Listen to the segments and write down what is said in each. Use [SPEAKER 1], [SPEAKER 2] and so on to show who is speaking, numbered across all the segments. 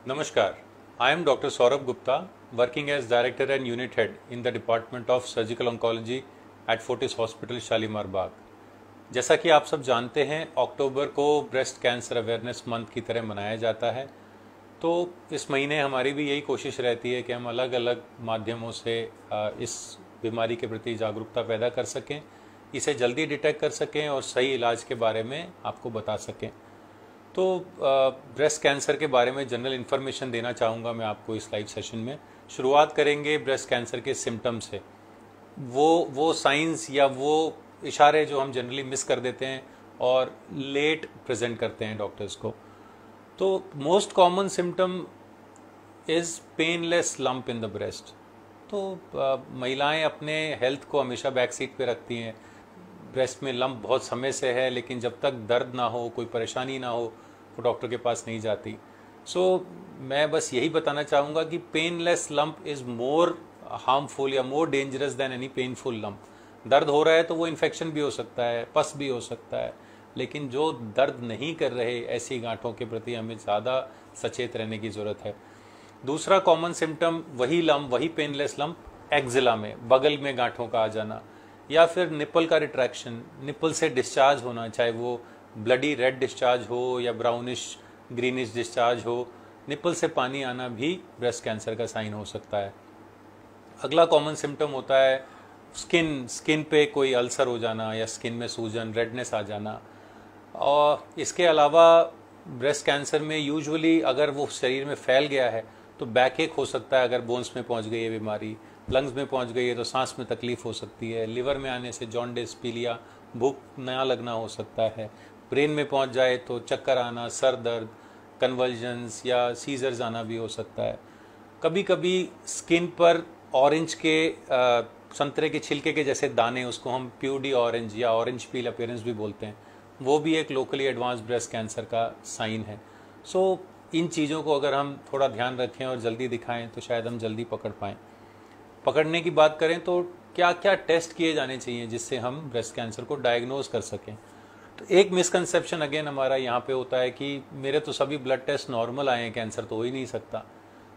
[SPEAKER 1] Namaskar. I am Dr. Saurabh Gupta, working as Director and Unit Head in the Department of Surgical Oncology at Fortis Hospital, Shalimar बाग। जैसा कि आप सब जानते हैं, अक्टूबर को ब्रेस्ट कैंसर अवेयरनेस मंथ की तरह मनाया जाता है। तो इस महीने हमारी भी यही कोशिश रहती है कि हम अलग अलग माध्यमों से इस बीमारी के प्रति जागरूकता पैदा कर सकें, इसे जल्दी डिटेक्ट कर सकें और सही इलाज के बारे में आपको बता सकें। तो ब्रेस्ट कैंसर के बारे में जनरल इन्फॉर्मेशन देना चाहूँगा मैं आपको इस लाइव सेशन में। शुरुआत करेंगे ब्रेस्ट कैंसर के सिम्टम से, वो साइंस या वो इशारे जो हम जनरली मिस कर देते हैं और लेट प्रेजेंट करते हैं डॉक्टर्स को। तो most common symptom is painless lump in the breast. तो महिलाएं अपने हेल्थ को हमेशा बैक सीट पे रखती हैं। ब्रेस्ट में लंप बहुत समय से है, लेकिन जब तक दर्द ना हो, कोई परेशानी ना हो, वो डॉक्टर के पास नहीं जाती। मैं बस यही बताना चाहूँगा कि painless lump is more harmful या more dangerous than any painful lump. दर्द हो रहा है तो वो इन्फेक्शन भी हो सकता है, पस भी हो सकता है, लेकिन जो दर्द नहीं कर रहे ऐसी गांठों के प्रति हमें ज़्यादा सचेत रहने की ज़रूरत है। दूसरा कॉमन सिम्टम वही लंप, वही पेनलेस लंप एक्जिला में, बगल में गांठों का आ जाना, या फिर निपल का रिट्रैक्शन, निपल से डिस्चार्ज होना, चाहे वो ब्लडी रेड डिस्चार्ज हो या ब्राउनिश ग्रीनिश डिस्चार्ज हो, निपल से पानी आना भी ब्रेस्ट कैंसर का साइन हो सकता है। अगला कॉमन सिम्टम होता है स्किन पे कोई अल्सर हो जाना या स्किन में सूजन, रेडनेस आ जाना। और इसके अलावा ब्रेस्ट कैंसर में यूजुअली अगर वो शरीर में फैल गया है तो बैक एक हो सकता है, अगर बोन्स में पहुंच गई है बीमारी, लंग्स में पहुंच गई है तो सांस में तकलीफ हो सकती है, लिवर में आने से जॉन्डिस, पीलिया, भूख नया लगना हो सकता है, ब्रेन में पहुंच जाए तो चक्कर आना, सर दर्द, कन्वल्जन्स या सीजर्स आना भी हो सकता है। कभी कभी स्किन पर ऑरेंज के संतरे के छिलके के जैसे दाने, उसको हम प्यूडी ऑरेंज या ऑरेंज पील अपीयरेंस भी बोलते हैं, वो भी एक लोकली एडवांस ब्रेस्ट कैंसर का साइन है। इन चीज़ों को अगर हम थोड़ा ध्यान रखें और जल्दी दिखाएं तो शायद हम जल्दी पकड़ पाएँ। पकड़ने की बात करें तो क्या क्या टेस्ट किए जाने चाहिए जिससे हम ब्रेस्ट कैंसर को डायग्नोज कर सकें। तो एक मिसकंसेप्शन अगेन हमारा यहाँ पे होता है कि मेरे तो सभी ब्लड टेस्ट नॉर्मल आए हैं, कैंसर तो हो ही नहीं सकता।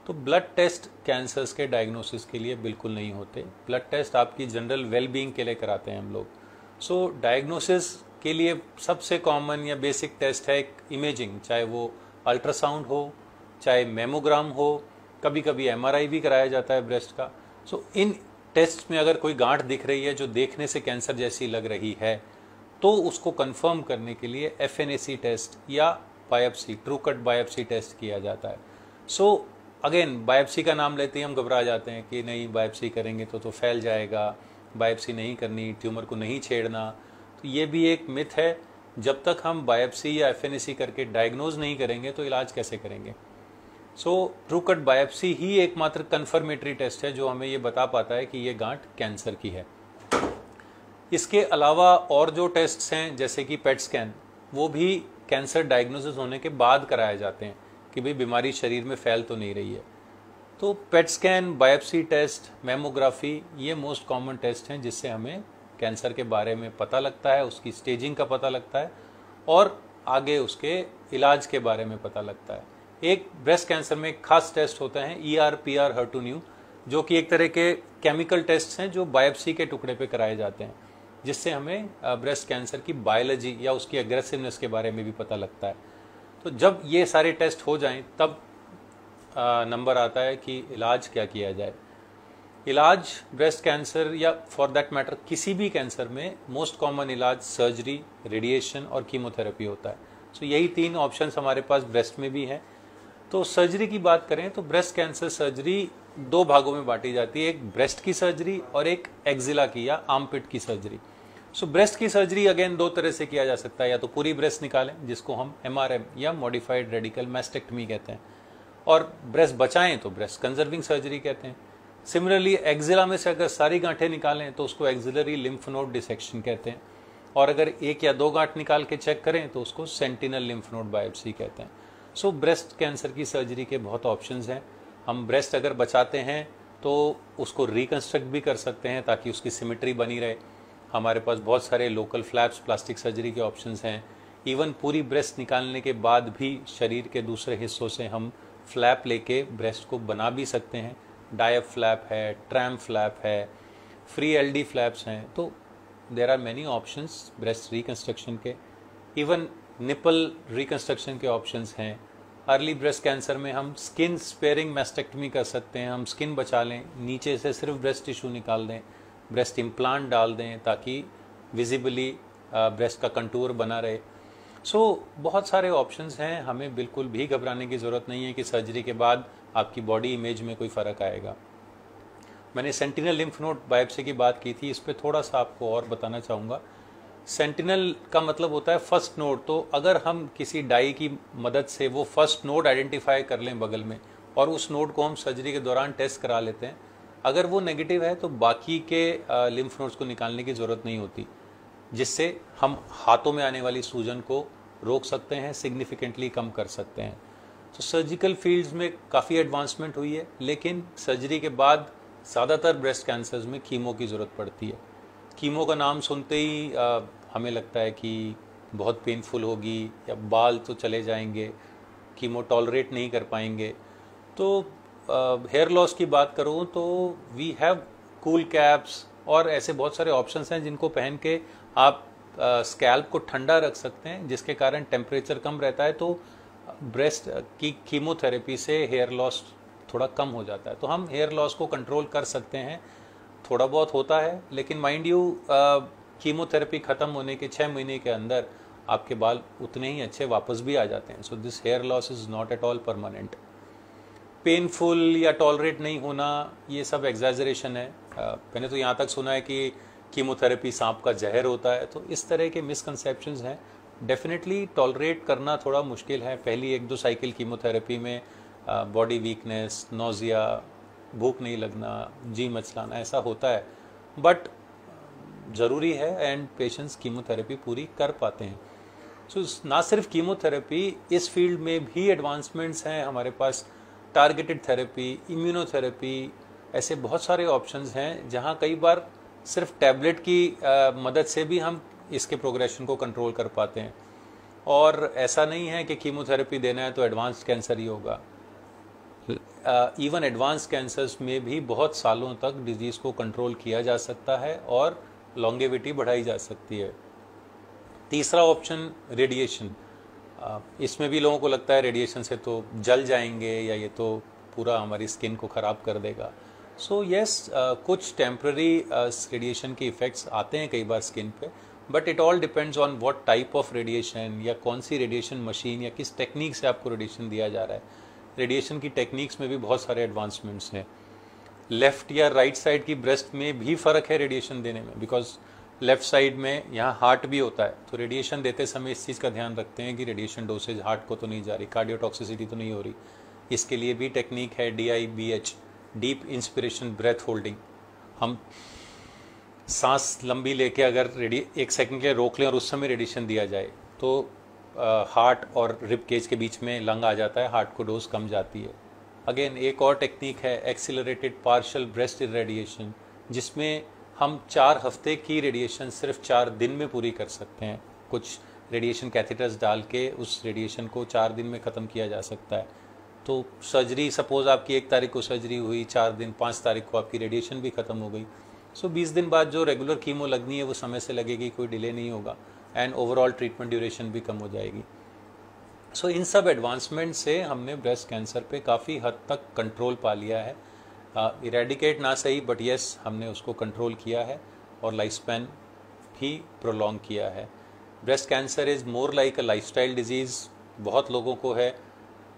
[SPEAKER 1] तो ब्लड टेस्ट कैंसर्स के डायग्नोसिस के लिए बिल्कुल नहीं होते। ब्लड टेस्ट आपकी जनरल वेलबींग के लिए कराते हैं हम लोग। डायग्नोसिस के लिए सबसे कॉमन या बेसिक टेस्ट है इमेजिंग, चाहे वो अल्ट्रासाउंड हो, चाहे मेमोग्राम हो, कभी कभी एमआरआई भी कराया जाता है ब्रेस्ट का। इन टेस्ट में अगर कोई गांठ दिख रही है जो देखने से कैंसर जैसी लग रही है तो उसको कंफर्म करने के लिए एफएनएसी टेस्ट या biopsy, true cut biopsy test किया जाता है। अगेन बायोप्सी का नाम लेते ही हम घबरा जाते हैं कि नहीं बायोप्सी करेंगे तो फैल जाएगा, बायोप्सी नहीं करनी, ट्यूमर को नहीं छेड़ना। तो ये भी एक मिथ है। जब तक हम बायोप्सी या एफएनएसी करके डायग्नोज नहीं करेंगे तो इलाज कैसे करेंगे। ट्रू कट बायोप्सी ही एकमात्र कन्फर्मेटरी टेस्ट है जो हमें ये बता पाता है कि ये गांठ कैंसर की है। इसके अलावा और जो टेस्ट्स हैं जैसे कि पेट स्कैन, वो भी कैंसर डायग्नोसिस होने के बाद कराए जाते हैं कि भाई बीमारी शरीर में फैल तो नहीं रही है। तो PET scan, biopsy test, mammography, ये मोस्ट कॉमन टेस्ट हैं जिससे हमें कैंसर के बारे में पता लगता है, उसकी स्टेजिंग का पता लगता है और आगे उसके इलाज के बारे में पता लगता है। एक ब्रेस्ट कैंसर में एक खास टेस्ट होता है ER-PR HER2/neu, जो कि एक तरह के केमिकल टेस्ट हैं जो बायोप्सी के टुकड़े पे कराए जाते हैं, जिससे हमें ब्रेस्ट कैंसर की बायोलॉजी या उसकी एग्रेसिवनेस के बारे में भी पता लगता है। तो जब ये सारे टेस्ट हो जाएं तब नंबर आता है कि इलाज क्या किया जाए। इलाज ब्रेस्ट कैंसर या फॉर दैट मैटर किसी भी कैंसर में मोस्ट कॉमन इलाज सर्जरी, रेडिएशन और कीमोथेरेपी होता है। यही 3 ऑप्शंस हमारे पास ब्रेस्ट में भी हैं। तो सर्जरी की बात करें तो ब्रेस्ट कैंसर सर्जरी 2 भागों में बांटी जाती है, एक ब्रेस्ट की सर्जरी और एक एक्जिला की या आर्मपिट की सर्जरी। ब्रेस्ट की सर्जरी अगेन 2 तरह से किया जा सकता है, या तो पूरी ब्रेस्ट निकालें जिसको हम MRM या मॉडिफाइड रेडिकल मैस्टेक्टमी कहते हैं, और ब्रेस्ट बचाएं तो ब्रेस्ट कंजर्विंग सर्जरी कहते हैं। सिमिलरली एक्जिला में से अगर सारी गांठें निकालें तो उसको एक्जिलरी लिम्फ नोड डिसेक्शन कहते हैं, और अगर 1 या 2 गांठ निकाल के चेक करें तो उसको सेंटिनल लिम्फ नोड बायोप्सी कहते हैं। ब्रेस्ट कैंसर की सर्जरी के बहुत ऑप्शंस हैं। हम ब्रेस्ट अगर बचाते हैं तो उसको रिकंस्ट्रक्ट भी कर सकते हैं ताकि उसकी सिमेट्री बनी रहे। हमारे पास बहुत सारे लोकल फ्लैप्स प्लास्टिक सर्जरी के ऑप्शंस हैं, इवन पूरी ब्रेस्ट निकालने के बाद भी शरीर के दूसरे हिस्सों से हम फ्लैप लेके ब्रेस्ट को बना भी सकते हैं। डायफ फ्लैप है, ट्रैम फ्लैप है, फ्री एलडी फ्लैप्स हैं। तो there are many options breast reconstruction के। इवन निपल रिकंस्ट्रक्शन के ऑप्शंस हैं। अर्ली ब्रेस्ट कैंसर में हम स्किन स्पेयरिंग मैस्टेक्टमी कर सकते हैं, हम स्किन बचा लें, नीचे से सिर्फ ब्रेस्ट टिश्यू निकाल दें, ब्रेस्ट इम्प्लांट डाल दें ताकि विजिबली ब्रेस्ट का कंटूर बना रहे। सो बहुत सारे ऑप्शंस हैं, हमें बिल्कुल भी घबराने की ज़रूरत नहीं है कि सर्जरी के बाद आपकी बॉडी इमेज में कोई फ़र्क आएगा। मैंने सेंटिनल लिम्फ नोड बायोप्सी की बात की थी, इस पर थोड़ा सा आपको और बताना चाहूँगा। सेंटिनल का मतलब होता है फर्स्ट नोड। तो अगर हम किसी डाई की मदद से वो फर्स्ट नोड आइडेंटिफाई कर लें बगल में, और उस नोड को हम सर्जरी के दौरान टेस्ट करा लेते हैं, अगर वो नेगेटिव है तो बाकी के लिम्फ नोड्स को निकालने की ज़रूरत नहीं होती, जिससे हम हाथों में आने वाली सूजन को रोक सकते हैं, सिग्निफिकेंटली कम कर सकते हैं। तो सर्जिकल फील्ड्स में काफ़ी एडवांसमेंट हुई है, लेकिन सर्जरी के बाद ज़्यादातर ब्रेस्ट कैंसर्स में कीमो की ज़रूरत पड़ती है। कीमो का नाम सुनते ही हमें लगता है कि बहुत पेनफुल होगी या बाल तो चले जाएंगे, कीमो टॉलरेट नहीं कर पाएंगे। तो हेयर लॉस की बात करूँ तो वी हैव कूल कैप्स और ऐसे बहुत सारे ऑप्शंस हैं जिनको पहन के आप स्कैल्प को ठंडा रख सकते हैं, जिसके कारण टेम्परेचर कम रहता है। तो ब्रेस्ट की कीमोथेरेपी से हेयर लॉस थोड़ा कम हो जाता है। तो हम हेयर लॉस को कंट्रोल कर सकते हैं, थोड़ा बहुत होता है, लेकिन माइंड यू कीमोथेरेपी ख़त्म होने के 6 महीने के अंदर आपके बाल उतने ही अच्छे वापस भी आ जाते हैं। So this hair loss is not at all permanent. Painful या टॉलरेट नहीं होना, ये सब एग्जैजरेशन है। मैंने तो यहाँ तक सुना है कि कीमोथेरेपी सांप का जहर होता है, तो इस तरह के मिसकंसेप्शंस हैं। डेफिनेटली टॉलरेट करना थोड़ा मुश्किल है। पहली 1-2 साइकिल कीमोथेरेपी में बॉडी वीकनेस, नोजिया, भूख नहीं लगना, जी मचलाना ऐसा होता है, बट ज़रूरी है एंड पेशेंट्स कीमोथेरेपी पूरी कर पाते हैं। सो ना सिर्फ कीमोथेरेपी, इस फील्ड में भी एडवांसमेंट्स हैं हमारे पास। टारगेटेड थेरेपी, इम्यूनोथेरेपी, ऐसे बहुत सारे ऑप्शंस हैं जहां कई बार सिर्फ टैबलेट की मदद से भी हम इसके प्रोग्रेशन को कंट्रोल कर पाते हैं। और ऐसा नहीं है कि कीमोथेरेपी देना है तो एडवांस्ड कैंसर ही होगा। इवन एडवांस कैंसर्स में भी बहुत सालों तक डिजीज़ को कंट्रोल किया जा सकता है और लॉन्गेविटी बढ़ाई जा सकती है। तीसरा ऑप्शन रेडिएशन। इसमें भी लोगों को लगता है रेडिएशन से तो जल जाएंगे या ये तो पूरा हमारी स्किन को ख़राब कर देगा। सो यस, कुछ टेम्प्ररी रेडिएशन के इफ़ेक्ट्स आते हैं कई बार स्किन पे, but it all depends on what type of radiation या कौन सी रेडिएशन मशीन या किस टेक्निक से आपको रेडिएशन दिया जा रहा है। रेडिएशन की टेक्निक्स में भी बहुत सारे एडवांसमेंट्स हैं। लेफ़्ट या राइट साइड की ब्रेस्ट में भी फ़र्क है रेडिएशन देने में, बिकॉज लेफ़्ट साइड में यहाँ हार्ट भी होता है, तो रेडिएशन देते समय इस चीज़ का ध्यान रखते हैं कि रेडिएशन डोसेज हार्ट को तो नहीं जा रही, कार्डियोटॉक्सिसिटी तो नहीं हो रही। इसके लिए भी टेक्निक है DIBH, deep inspiration breath holding. हम सांस लंबी लेके अगर 1 सेकंड के लिए रोक लें और उस समय रेडिएशन दिया जाए तो हार्ट और रिब केज के बीच में लंग आ जाता है, हार्ट को डोज कम जाती है। अगेन एक और टेक्निक है एक्सीलरेटेड पार्शियल ब्रेस्ट इरेडिएशन, जिसमें हम 4 हफ्ते की रेडिएशन सिर्फ 4 दिन में पूरी कर सकते हैं। कुछ रेडिएशन कैथेटर्स डाल के उस रेडिएशन को 4 दिन में ख़त्म किया जा सकता है। तो सर्जरी, सपोज आपकी 1 तारीख को सर्जरी हुई, 4 दिन 5 तारीख को आपकी रेडिएशन भी ख़त्म हो गई। सो 20 दिन बाद जो रेगुलर कीमो लगनी है वो समय से लगेगी, कोई डिले नहीं होगा एंड ओवरऑल ट्रीटमेंट ड्यूरेशन भी कम हो जाएगी। सो इन सब एडवांसमेंट से हमने ब्रेस्ट कैंसर पे काफ़ी हद तक कंट्रोल पा लिया है। इरेडिकेट ना सही, बट येस हमने उसको कंट्रोल किया है और लाइफ स्पैन भी प्रोलॉन्ग किया है। Breast cancer is more like a lifestyle disease, बहुत लोगों को है,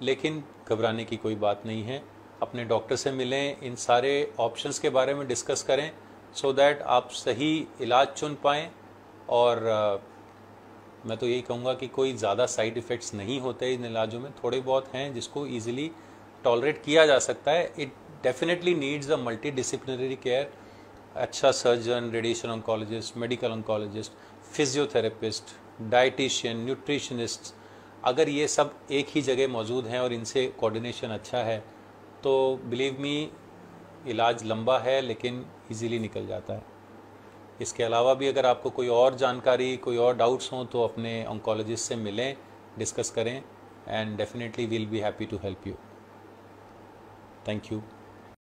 [SPEAKER 1] लेकिन घबराने की कोई बात नहीं है। अपने डॉक्टर से मिलें, इन सारे ऑप्शंस के बारे में डिस्कस करें सो दैट आप सही इलाज चुन पाएँ। और मैं तो यही कहूँगा कि कोई ज़्यादा साइड इफ़ेक्ट्स नहीं होते इन इलाजों में, थोड़े बहुत हैं जिसको ईजिली टॉलरेट किया जा सकता है। It definitely needs a multidisciplinary care, अच्छा surgeon, radiation oncologist, medical oncologist, physiotherapist, dietitian, nutritionist. अगर ये सब एक ही जगह मौजूद हैं और इनसे कोऑर्डिनेशन अच्छा है तो बिलीव मी इलाज लंबा है लेकिन ईजिली निकल जाता है। इसके अलावा भी अगर आपको कोई और जानकारी, कोई और डाउट्स हों तो अपने ऑन्कोलॉजिस्ट से मिलें, डिस्कस करें, and definitely will be happy to help you. Thank you.